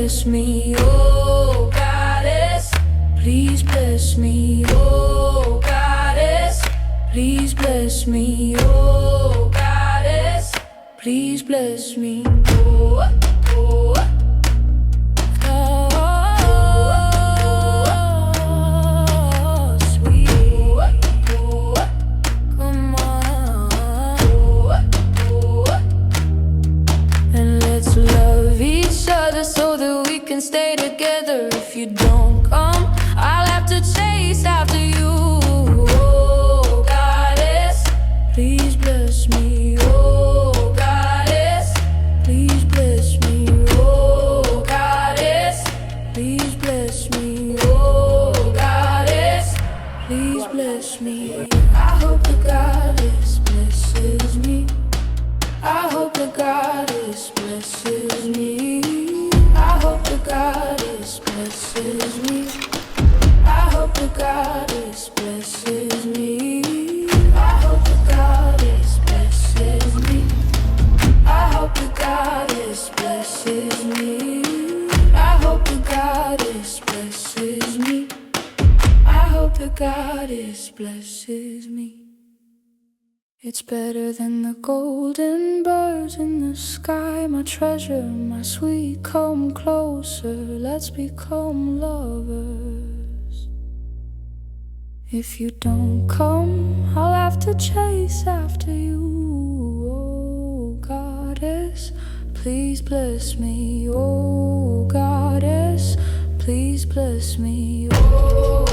bless me, oh goddess. Please bless me, oh goddess. Please bless me, oh goddess. Please bless me, oh, oh. So that we can stay together. If you don't come, I'll have to chase after you. Oh goddess, please bless me. Oh goddess, please bless me. Oh goddess, please bless me. Oh goddess, please bless me. I hope the goddess blesses me. I hope the goddess blesses me. I hope the goddess blesses me. I hope the goddess blesses me. I hope the goddess blesses me. I hope the goddess blesses me. I hope the goddess blesses me. I hope the goddess blesses me. It's better than the golden birds in the sky. My treasure, my sweet, come closer. Let's become lovers. If you don't come, I'll have to chase after you. Oh goddess, please bless me. Oh goddess, please bless me. Oh